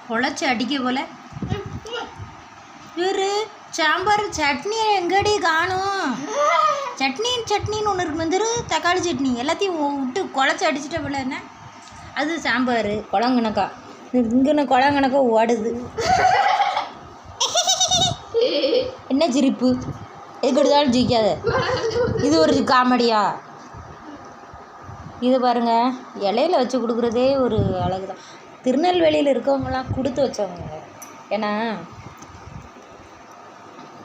குழச்சி அடிக்க போல. இவரு சாம்பார் சட்னி எங்கடி காணும்? சட்னின்னு ஒன்று இருக்கு வந்துரு, தக்காளி சட்னி எல்லாத்தையும் விட்டு குழச்சி அடிச்சிட்ட போல. என்ன அது சாம்பார் குழங்கணக்கா? இங்கன்னு குழங்கணக்கா ஓடுது. என்ன சிரிப்பு? எதுக்கு எடுத்தாலும் ஜிக்காத. இது ஒரு காமெடியா? இது பாருங்கள், இலையில வச்சு கொடுக்குறதே ஒரு அழகு தான். திருநெல்வேலியில் இருக்கவங்களாம் கொடுத்து வச்சவங்க. ஏன்னா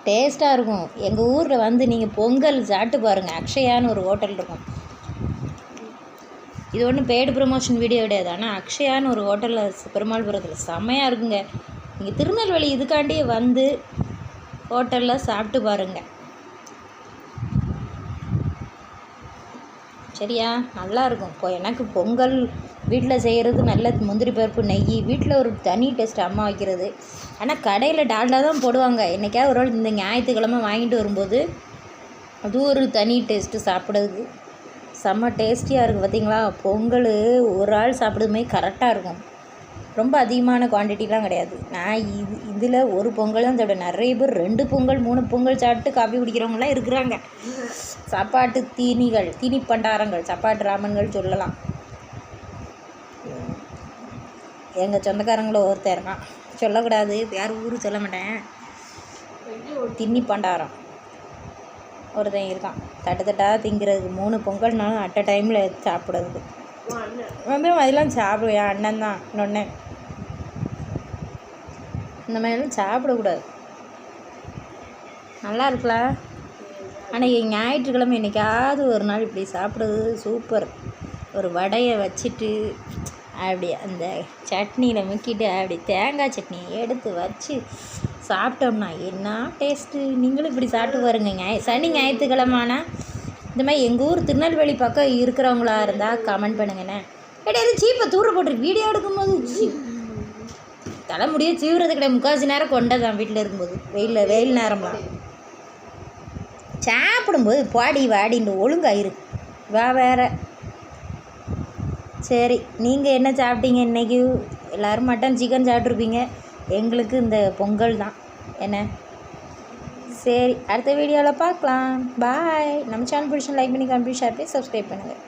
டேஸ்ட்டாக இருக்கும். எங்கள் ஊரில் வந்து நீங்கள் பொங்கல் சாப்பிட்டு பாருங்கள். அக்ஷயான்னு ஒரு ஹோட்டல் இருக்கும். இது ஒன்றும் பெய்டு ப்ரமோஷன் வீடியோ கிடையாது. ஆனால் அக்ஷயான்னு ஒரு ஹோட்டலில் பெருமாள்புரத்தில் செம்மையாக இருக்குங்க. நீங்கள் திருநெல்வேலி இதுக்காண்டி வந்து ஹோட்டலில் சாப்பிட்டு பாருங்கள். சரியா? நல்லாயிருக்கும். இப்போ எனக்கு பொங்கல் வீட்டில் செய்கிறது நல்ல முந்திரி பருப்பு நெய் வீட்டில் ஒரு தனி டேஸ்ட் அம்மா வைக்கிறது. ஆனால் கடையில் டால்டா தான் போடுவாங்க. என்றைக்காவது ஒரு நாள் இந்த ஞாயிற்றுக்கிழமை வாங்கிட்டு வரும்போது அது ஒரு தனி டேஸ்ட்டு. சாப்பிட்றதுக்கு செம்ம டேஸ்டியாக இருக்குது. பார்த்திங்களா? பொங்கல் ஒரு ஆள் சாப்பிடுமே கரெக்டாக இருக்கும். ரொம்ப அதிகமான குவான்டிட்டிலாம் கிடையாது. நான் இதில் ஒரு பொங்கல் தான் சாப்பிடுவேன். நிறைய பேர் 2 பொங்கல் 3 பொங்கல் சாப்பிட்டு காஃபி குடிக்கிறவங்களாம் இருக்கிறாங்க. சாப்பாட்டு தீனி பண்டாரங்கள், சாப்பாட்டு ராமன்கள் சொல்லலாம். எங்கள் சொந்தக்காரங்களும் ஒருத்தர் இருக்கான், சொல்லக்கூடாது, யார் ஊர் சொல்ல மாட்டேன். தின்னி பண்டாரம் ஒருத்தன் இருக்கான். தட்டாக திங்கிறதுக்கு 3 பொங்கல்னாலும் அட் அ டைமில் சாப்பிட்றதுக்கு வந்து அதெல்லாம் சாப்பிடுவேன். அண்ணன் தான் இன்னொன்று. இந்த மாதிரிலாம் சாப்பிடக்கூடாது. நல்லா இருக்கலாம். ஆனால் ஞாயிற்றுக்கிழமை என்றைக்காவது ஒரு நாள் இப்படி சாப்பிட்றது சூப்பர். ஒரு வடையை வச்சுட்டு அப்படி அந்த சட்னியில் முக்கிட்டு அப்படி தேங்காய் சட்னியை எடுத்து வச்சு சாப்பிட்டோம்னா என்ன டேஸ்ட்டு. நீங்களும் இப்படி சாப்பிட்டு பாருங்க. சனி ஞாயிற்றுக்கிழமைனா இந்த மாதிரி எங்கள் ஊர் திருநெல்வேலி பக்கம் இருக்கிறவங்களா இருந்தால் கமெண்ட் பண்ணுங்கண்ணே. கிடையாது சீப்பை தூர போட்டு வீடியோ எடுக்கும்போது தலைமுடியே சீவுறது கிடையாது. முக்கால்வாசி நேரம் கொண்டதான் வீட்டில் இருக்கும்போது. வெயில் நேரம்லாம் சாப்பிடும்போது பாடி வாடின்னு ஒழுங்காயிரு வா வேற. சரி, நீங்கள் என்ன சாப்பிட்டீங்க இன்றைக்கி? எல்லோரும் மட்டன் சிக்கன் சாப்பிட்ருப்பீங்க. எங்களுக்கு இந்த பொங்கல் தான். என்ன சரி, அடுத்த வீடியோவில் பார்க்கலாம். பாய். நம்ம சேனல் பிடிச்சி லைக் பண்ணி கமெண்ட் பண்ணி ஷேர் பண்ணி சப்ஸ்கிரைப் பண்ணுங்கள்.